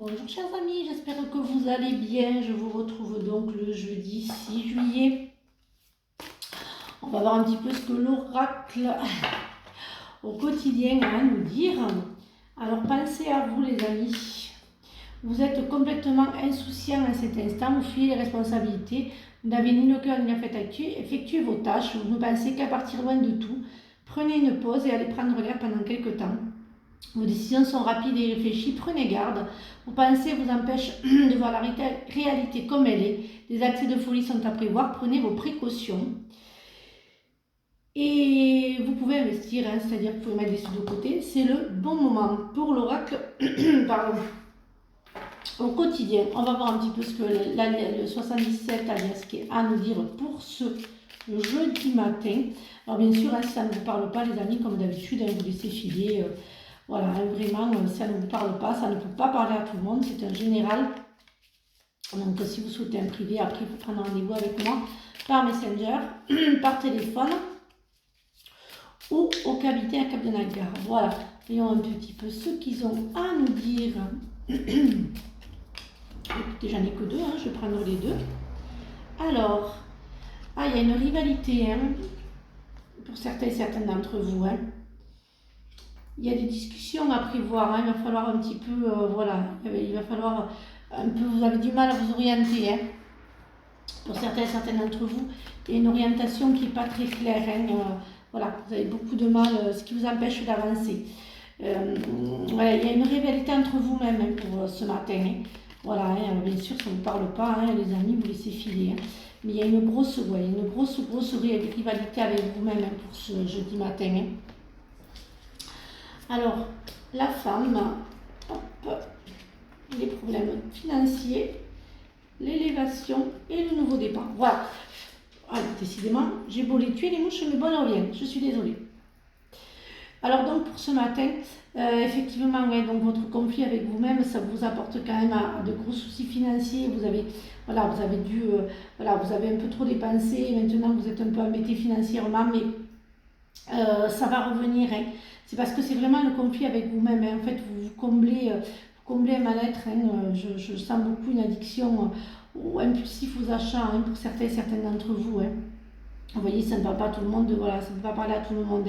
Bonjour chers amis, j'espère que vous allez bien. Je vous retrouve donc le jeudi 6 juillet. On va voir un petit peu ce que l'oracle au quotidien a à nous dire. Alors pensez à vous les amis. Vous êtes complètement insouciant à cet instant, vous fuyez les responsabilités. Vous n'avez ni le cœur ni la tête à effectuer vos tâches. Vous ne pensez qu'à partir loin de tout. Prenez une pause et allez prendre l'air pendant quelques temps. Vos décisions sont rapides et réfléchies, prenez garde. Vos pensées vous empêchent de voir la réalité comme elle est. Des accès de folie sont à prévoir, prenez vos précautions. Et vous pouvez investir, c'est-à-dire que vous pouvez mettre des sous de côté. C'est le bon moment pour l'oracle au quotidien. On va voir un petit peu ce que le 77 a à nous dire pour ce jeudi matin. Alors bien sûr, si ça ne vous parle pas les amis, comme d'habitude, vous laissez filer. Voilà, vraiment, ça ne vous parle pas, ça ne peut pas parler à tout le monde, c'est un général. Donc si vous souhaitez un privé, après il faut prendre rendez-vous avec moi par Messenger, par téléphone ou au cabinet à Cap de Nagar. Voilà, voyons un petit peu ce qu'ils ont à nous dire. Écoutez, j'en ai que deux, je vais prendre les deux. Alors, il y a une rivalité pour certains et certaines d'entre vous. Il y a des discussions à prévoir, il va falloir un petit peu, voilà, il va falloir un peu, vous avez du mal à vous orienter, pour certains et certaines d'entre vous, il y a une orientation qui n'est pas très claire, voilà, vous avez beaucoup de mal, ce qui vous empêche d'avancer. Voilà, il y a une rivalité entre vous-même pour ce matin, voilà, bien sûr ça ne vous parle pas, les amis, vous laissez filer, mais il y a une grosse rivalité avec vous-même pour ce jeudi matin. Alors, la femme, hop, les problèmes financiers, l'élévation et le nouveau départ. Voilà. Alors, décidément, j'ai beau les tuer les mouches, mais bon, elles reviennent. Je suis désolée. Alors donc, pour ce matin, effectivement, donc votre conflit avec vous-même, ça vous apporte quand même à de gros soucis financiers. Vous avez vous avez un peu trop dépensé. Maintenant, vous êtes un peu embêté financièrement, mais ça va revenir. C'est parce que c'est vraiment le conflit avec vous-même. En fait, vous comblez un mal-être. Je sens beaucoup une addiction impulsif aux achats pour certains et certaines d'entre vous. Vous voyez, ça ne parle pas à tout le monde, voilà, ça ne peut pas parler à tout le monde.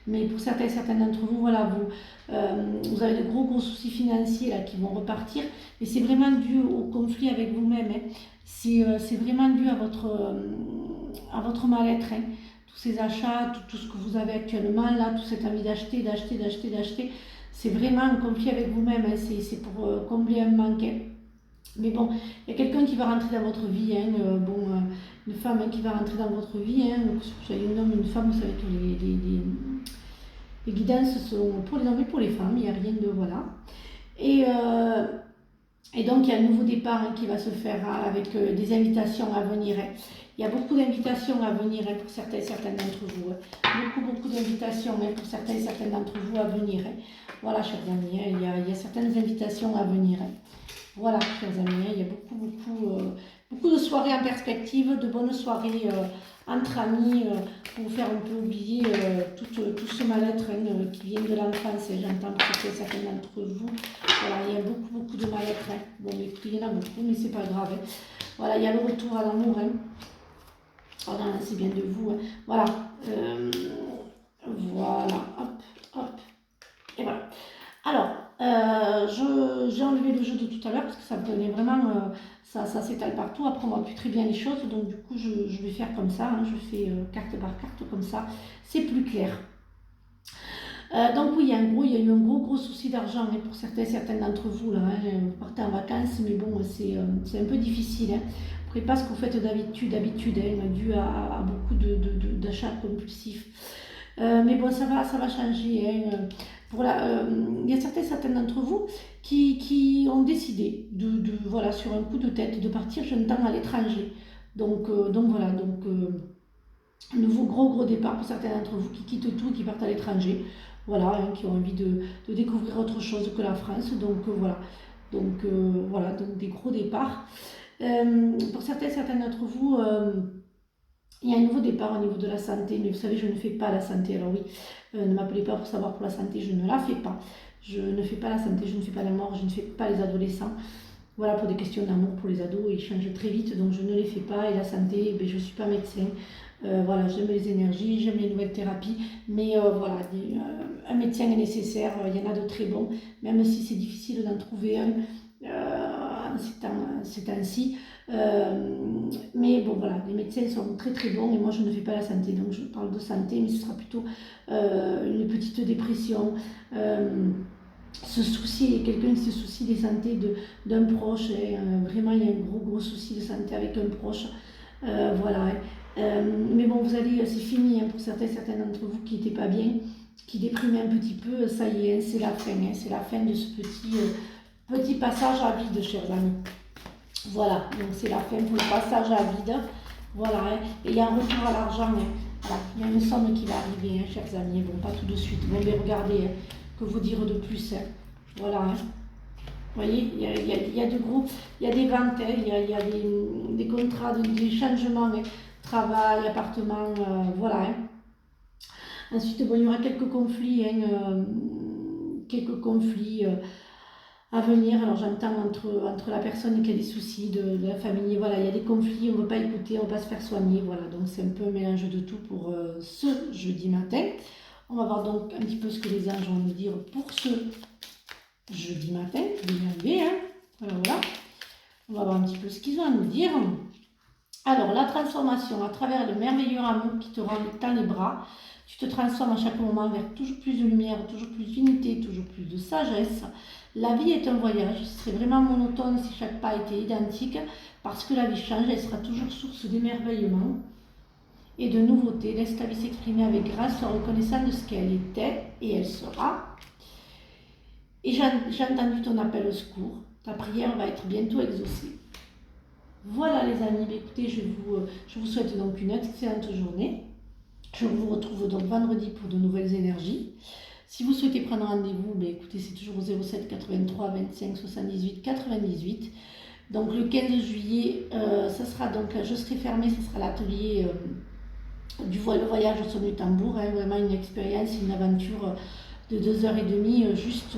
Mais pour certains et certaines d'entre vous, voilà, vous avez de gros soucis financiers là, qui vont repartir. Mais c'est vraiment dû au conflit avec vous-même. C'est vraiment dû à votre mal-être. Tous ces achats, tout ce que vous avez actuellement, là, toute cette envie d'acheter, c'est vraiment un conflit avec vous-même, c'est pour combler un manque. Mais bon, il y a quelqu'un qui va rentrer dans votre vie, une femme qui va rentrer dans votre vie, que ce soit un homme, une femme, vous savez que les guidances sont pour les hommes et pour les femmes, il n'y a rien de voilà. Et donc il y a un nouveau départ qui va se faire avec des invitations à venir. Il y a beaucoup d'invitations à venir pour certains et certaines d'entre vous. Beaucoup d'invitations pour certains et certaines d'entre vous à venir. Voilà, chers amis, il y a certaines invitations à venir. Voilà, chers amis, il y a beaucoup de soirées en perspective, de bonnes soirées entre amis pour vous faire un peu oublier tout ce mal-être qui vient de l'enfance. J'entends pour certains d'entre vous. Voilà, il y a beaucoup de mal-être. Bon, il y en a beaucoup, mais c'est pas grave. Voilà, il y a le retour à l'amour. Voilà, c'est bien de vous. Voilà. Voilà. Hop. Et voilà. Alors, j'ai enlevé le jeu de tout à l'heure parce que ça me donnait vraiment, ça s'étale partout. Après, on ne voit plus très bien les choses. Donc, du coup, je vais faire comme ça. Je fais carte par carte comme ça. C'est plus clair. Donc, oui, il y a eu un gros souci d'argent pour certains et certaines d'entre vous. Là, vous partez en vacances, mais bon, c'est un peu difficile. Après, pas ce que vous faites d'habitude, dû à beaucoup d'achats compulsifs. Mais bon, ça va changer. Il y a certaines d'entre vous qui ont décidé voilà, sur un coup de tête, de partir jeune temps à l'étranger. Donc voilà, nouveau gros départ pour certains d'entre vous qui quittent tout, qui partent à l'étranger. Voilà, qui ont envie de découvrir autre chose que la France. Donc voilà. Donc des gros départs. Pour certains et certaines d'entre vous, il y a un nouveau départ au niveau de la santé, mais vous savez, je ne fais pas la santé. Alors oui, ne m'appelez pas pour savoir pour la santé, je ne la fais pas. Je ne fais pas la santé, je ne fais pas la mort, je ne fais pas les adolescents. Voilà, pour des questions d'amour pour les ados, ils changent très vite, donc je ne les fais pas. Et la santé, je ne suis pas médecin. Voilà, j'aime les énergies, j'aime les nouvelles thérapies, mais voilà, un médecin est nécessaire, il y en a de très bons, même si c'est difficile d'en trouver un ces temps-ci. Mais bon, voilà, les médecins sont très très bons et moi je ne fais pas la santé, donc je parle de santé, mais ce sera plutôt une petite dépression. Se soucier, quelqu'un qui se soucie des santé d'un proche, vraiment il y a un gros souci de santé avec un proche, voilà. Mais bon, vous allez, c'est fini pour certains d'entre vous qui n'étaient pas bien, qui déprimaient un petit peu, ça y est, c'est la fin, c'est la fin de ce petit passage à vide, chers amis. Voilà, donc c'est la fin pour le passage à vide, voilà, et il y a un retour à l'argent, voilà, il y a une somme qui va arriver, chers amis, bon, pas tout de suite, bon, mais regardez, que vous dire de plus, voilà, vous voyez, il y a de gros, il y a des ventes, il y a des contrats, des changements, travail, appartement, voilà. Ensuite, bon, il y aura quelques conflits, à venir. Alors j'entends entre la personne qui a des soucis de la famille, voilà, il y a des conflits, on ne veut pas écouter, on ne va pas se faire soigner, voilà. Donc c'est un peu un mélange de tout pour ce jeudi matin. On va voir donc un petit peu ce que les anges vont nous dire pour ce jeudi matin. Je vais y arriver, voilà. On va voir un petit peu ce qu'ils ont à nous dire. Alors, la transformation à travers le merveilleux amour qui te rend dans les bras. Tu te transformes à chaque moment vers toujours plus de lumière, toujours plus d'unité, toujours plus de sagesse. La vie est un voyage. Ce serait vraiment monotone si chaque pas était identique, parce que la vie change, elle sera toujours source d'émerveillement et de nouveautés. Laisse ta vie s'exprimer avec grâce, en reconnaissant de ce qu'elle était et elle sera. Et j'ai entendu ton appel au secours. Ta prière va être bientôt exaucée. Voilà les amis, écoutez, je vous souhaite donc une excellente journée. Je vous retrouve donc vendredi pour de nouvelles énergies. Si vous souhaitez prendre rendez-vous, écoutez, c'est toujours 07 83 25 78 98. Donc le 15 juillet, ça sera donc, je serai fermée, ce sera l'atelier le voyage au son du tambour, vraiment une expérience, une aventure de 2h30 juste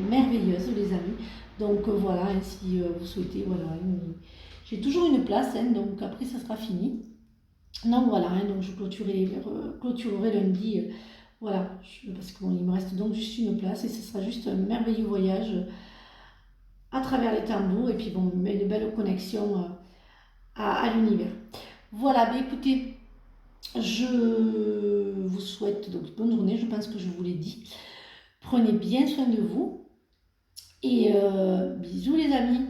merveilleuse les amis. Donc voilà, si vous souhaitez, voilà, j'ai toujours une place, donc après ça sera fini. Donc voilà, donc je clôturerai lundi, voilà, parce qu'il me reste donc juste une place et ce sera juste un merveilleux voyage à travers les tambours et puis bon, une belle connexion à l'univers. Voilà, écoutez, je vous souhaite donc bonne journée, je pense que je vous l'ai dit. Prenez bien soin de vous et bisous les amis.